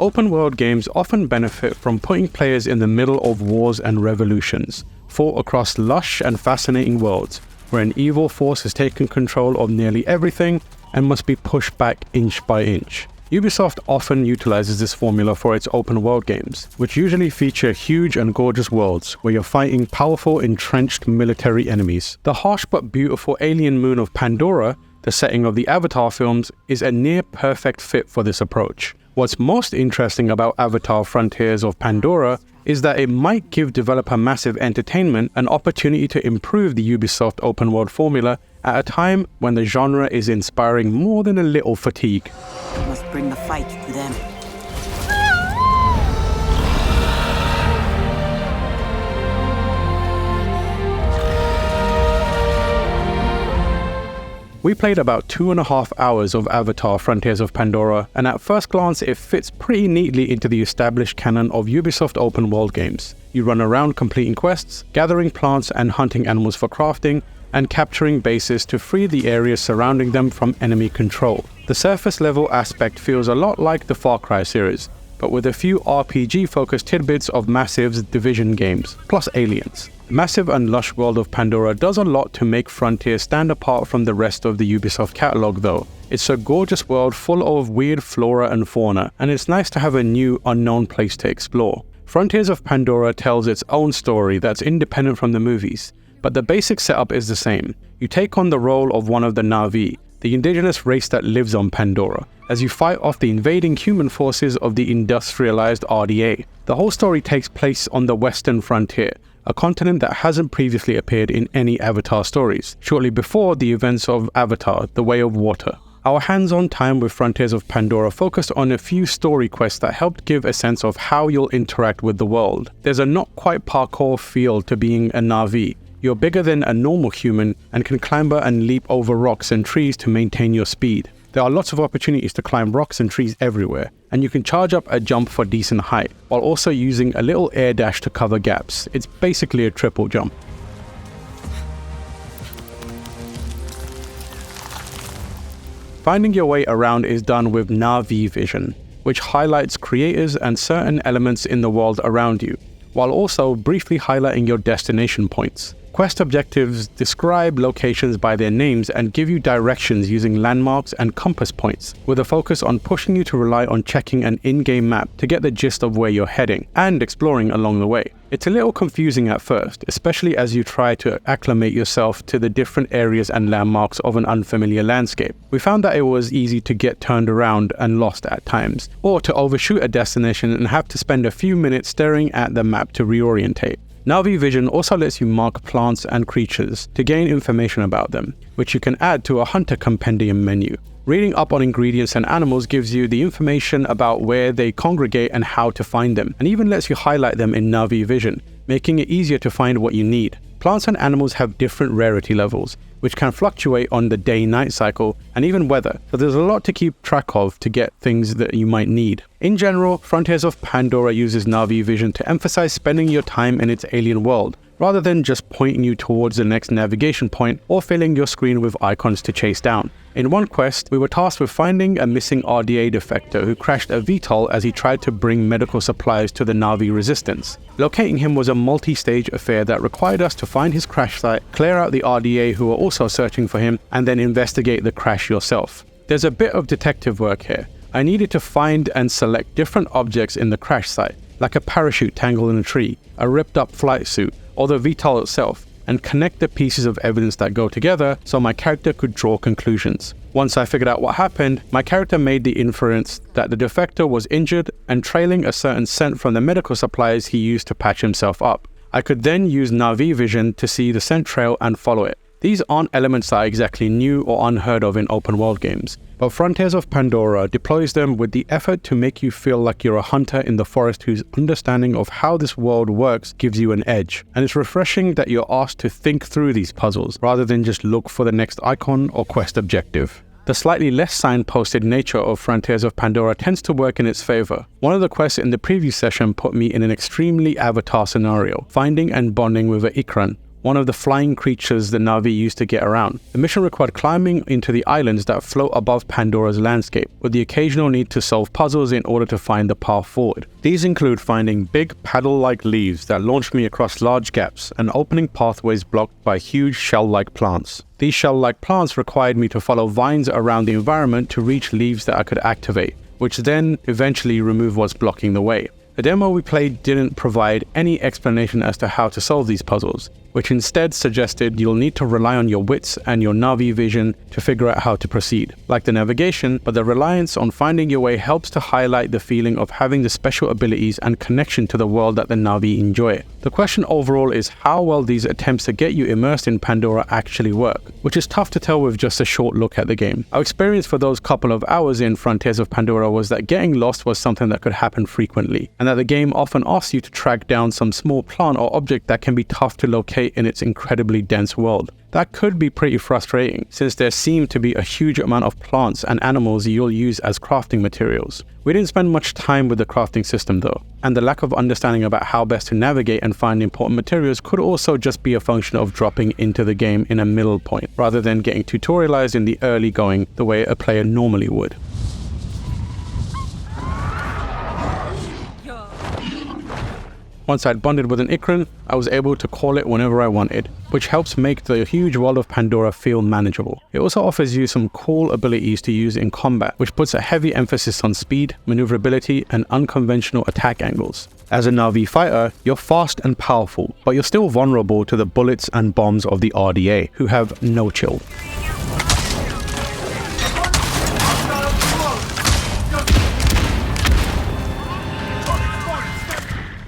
Open-world games often benefit from putting players in the middle of wars and revolutions, fought across lush and fascinating worlds, where an evil force has taken control of nearly everything and must be pushed back inch by inch. Ubisoft often utilizes this formula for its open-world games, which usually feature huge and gorgeous worlds where you're fighting powerful, entrenched military enemies. The harsh but beautiful alien moon of Pandora, the setting of the Avatar films, is a near-perfect fit for this approach. What's most interesting about Avatar: Frontiers of Pandora is that it might give developer Massive Entertainment an opportunity to improve the Ubisoft open-world formula at a time when the genre is inspiring more than a little fatigue. We must bring the fight to them. We played about 2.5 hours of Avatar: Frontiers of Pandora, and at first glance it fits pretty neatly into the established canon of Ubisoft open world games. You run around completing quests, gathering plants and hunting animals for crafting, and capturing bases to free the areas surrounding them from enemy control. The surface level aspect feels a lot like the Far Cry series, but with a few RPG-focused tidbits of Massive's Division games, plus aliens. The massive and lush world of Pandora does a lot to make Frontier stand apart from the rest of the Ubisoft catalogue though. It's a gorgeous world full of weird flora and fauna, and it's nice to have a new, unknown place to explore. Frontiers of Pandora tells its own story that's independent from the movies, but the basic setup is the same. You take on the role of one of the Na'vi, the indigenous race that lives on Pandora, as you fight off the invading human forces of the industrialized RDA. The whole story takes place on the western frontier, a continent that hasn't previously appeared in any Avatar stories, shortly before the events of Avatar: The Way of Water. Our hands-on time with Frontiers of Pandora focused on a few story quests that helped give a sense of how you'll interact with the world. There's a not quite parkour feel to being a Na'vi. You're bigger than a normal human and can clamber and leap over rocks and trees to maintain your speed. There are lots of opportunities to climb rocks and trees everywhere, and you can charge up a jump for decent height, while also using a little air dash to cover gaps. It's basically a triple jump. Finding your way around is done with Na'vi vision, which highlights creators and certain elements in the world around you, while also briefly highlighting your destination points. Quest objectives describe locations by their names and give you directions using landmarks and compass points, with a focus on pushing you to rely on checking an in-game map to get the gist of where you're heading, and exploring along the way. It's a little confusing at first, especially as you try to acclimate yourself to the different areas and landmarks of an unfamiliar landscape. We found that it was easy to get turned around and lost at times, or to overshoot a destination and have to spend a few minutes staring at the map to reorientate. Na'vi Vision also lets you mark plants and creatures to gain information about them, which you can add to a Hunter Compendium menu. Reading up on ingredients and animals gives you the information about where they congregate and how to find them, and even lets you highlight them in Na'vi Vision, making it easier to find what you need. Plants and animals have different rarity levels, which can fluctuate on the day-night cycle and even weather, so there's a lot to keep track of to get things that you might need. In general, Frontiers of Pandora uses Na'vi Vision to emphasize spending your time in its alien world, rather than just pointing you towards the next navigation point or filling your screen with icons to chase down. In one quest, we were tasked with finding a missing RDA defector who crashed a VTOL as he tried to bring medical supplies to the Na'vi resistance. Locating him was a multi-stage affair that required us to find his crash site, clear out the RDA who were also searching for him, and then investigate the crash yourself. There's a bit of detective work here. I needed to find and select different objects in the crash site, like a parachute tangled in a tree, a ripped up flight suit, or the VTOL itself, and connect the pieces of evidence that go together so my character could draw conclusions. Once I figured out what happened, my character made the inference that the defector was injured and trailing a certain scent from the medical supplies he used to patch himself up. I could then use Na'vi Vision to see the scent trail and follow it. These aren't elements that are exactly new or unheard of in open world games, but Frontiers of Pandora deploys them with the effort to make you feel like you're a hunter in the forest whose understanding of how this world works gives you an edge. And it's refreshing that you're asked to think through these puzzles, rather than just look for the next icon or quest objective. The slightly less signposted nature of Frontiers of Pandora tends to work in its favor. One of the quests in the preview session put me in an extremely Avatar scenario, finding and bonding with an ikran, one of the flying creatures the Na'vi used to get around. The mission required climbing into the islands that float above Pandora's landscape, with the occasional need to solve puzzles in order to find the path forward. These include finding big paddle-like leaves that launched me across large gaps and opening pathways blocked by huge shell-like plants. These shell-like plants required me to follow vines around the environment to reach leaves that I could activate, which then eventually remove what's blocking the way. The demo we played didn't provide any explanation as to how to solve these puzzles, which instead suggested you'll need to rely on your wits and your Na'vi vision to figure out how to proceed. Like the navigation, but the reliance on finding your way helps to highlight the feeling of having the special abilities and connection to the world that the Na'vi enjoy. The question overall is how well these attempts to get you immersed in Pandora actually work, which is tough to tell with just a short look at the game. Our experience for those couple of hours in Frontiers of Pandora was that getting lost was something that could happen frequently, and that the game often asks you to track down some small plant or object that can be tough to locate in its incredibly dense world. That could be pretty frustrating, since there seem to be a huge amount of plants and animals you'll use as crafting materials. We didn't spend much time with the crafting system though, and the lack of understanding about how best to navigate and find important materials could also just be a function of dropping into the game in a middle point, rather than getting tutorialized in the early going the way a player normally would. Once I'd bonded with an ikran, I was able to call it whenever I wanted, which helps make the huge world of Pandora feel manageable. It also offers you some cool abilities to use in combat, which puts a heavy emphasis on speed, maneuverability, and unconventional attack angles. As a Na'vi fighter, you're fast and powerful, but you're still vulnerable to the bullets and bombs of the RDA, who have no chill.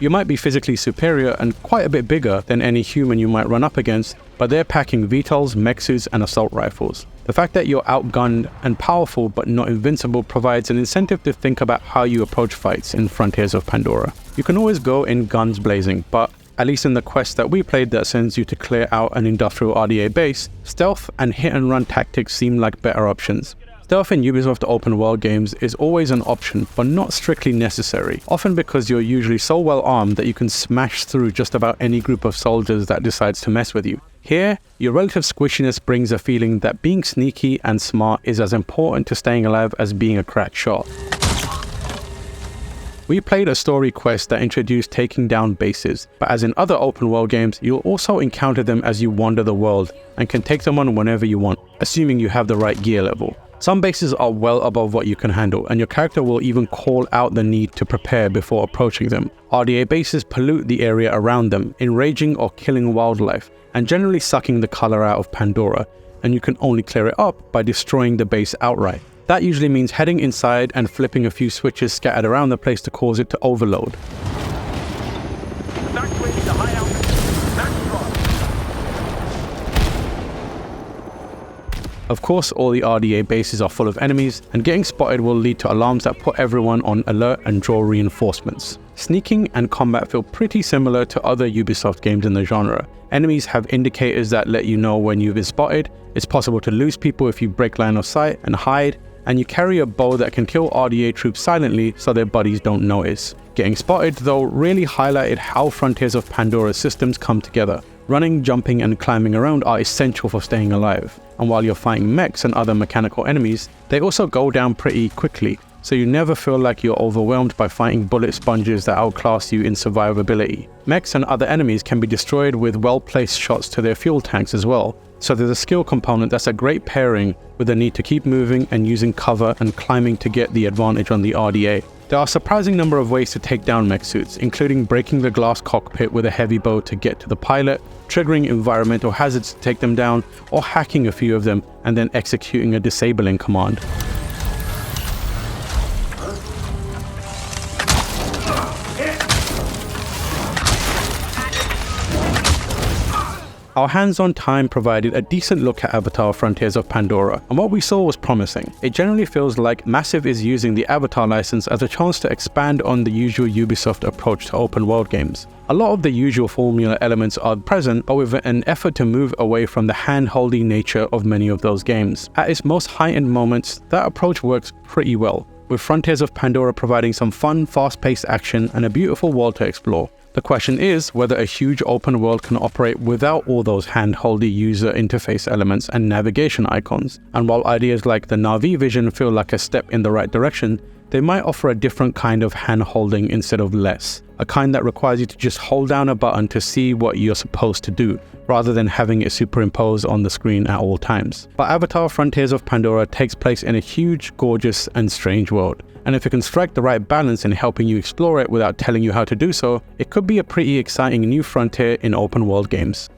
You might be physically superior and quite a bit bigger than any human you might run up against, but they're packing VTOLs, mech suits, and assault rifles. The fact that you're outgunned and powerful but not invincible provides an incentive to think about how you approach fights in Frontiers of Pandora. You can always go in guns blazing, but at least in the quest that we played that sends you to clear out an industrial RDA base, stealth and hit-and-run tactics seem like better options. Stealth in Ubisoft open world games is always an option, but not strictly necessary, often because you're usually so well armed that you can smash through just about any group of soldiers that decides to mess with you. Here, your relative squishiness brings a feeling that being sneaky and smart is as important to staying alive as being a crack shot. We played a story quest that introduced taking down bases, but as in other open world games, you'll also encounter them as you wander the world, and can take them on whenever you want, assuming you have the right gear level. Some bases are well above what you can handle, and your character will even call out the need to prepare before approaching them. RDA bases pollute the area around them, enraging or killing wildlife, and generally sucking the color out of Pandora, and you can only clear it up by destroying the base outright. That usually means heading inside and flipping a few switches scattered around the place to cause it to overload. Of course, all the RDA bases are full of enemies, and getting spotted will lead to alarms that put everyone on alert and draw reinforcements. Sneaking and combat feel pretty similar to other Ubisoft games in the genre. Enemies have indicators that let you know when you've been spotted, it's possible to lose people if you break line of sight and hide, and you carry a bow that can kill RDA troops silently so their buddies don't notice. Getting spotted, though, really highlighted how Frontiers of Pandora's systems come together. Running, jumping, and climbing around are essential for staying alive, and while you're fighting mechs and other mechanical enemies, they also go down pretty quickly, so you never feel like you're overwhelmed by fighting bullet sponges that outclass you in survivability. Mechs and other enemies can be destroyed with well-placed shots to their fuel tanks as well, so there's a skill component that's a great pairing with the need to keep moving and using cover and climbing to get the advantage on the RDA. There are a surprising number of ways to take down mech suits, including breaking the glass cockpit with a heavy bow to get to the pilot, triggering environmental hazards to take them down, or hacking a few of them and then executing a disabling command. Our hands-on time provided a decent look at Avatar Frontiers of Pandora, and what we saw was promising. It generally feels like Massive is using the Avatar license as a chance to expand on the usual Ubisoft approach to open world games. A lot of the usual formula elements are present, but with an effort to move away from the hand-holdy nature of many of those games. At its most heightened moments, that approach works pretty well, with Frontiers of Pandora providing some fun, fast-paced action and a beautiful world to explore. The question is whether a huge open world can operate without all those hand-holdy user interface elements and navigation icons. And while ideas like the Na'vi vision feel like a step in the right direction, they might offer a different kind of hand-holding instead of less. A kind that requires you to just hold down a button to see what you're supposed to do, rather than having it superimposed on the screen at all times. But Avatar: Frontiers of Pandora takes place in a huge, gorgeous, and strange world. And if it can strike the right balance in helping you explore it without telling you how to do so, it could be a pretty exciting new frontier in open world games.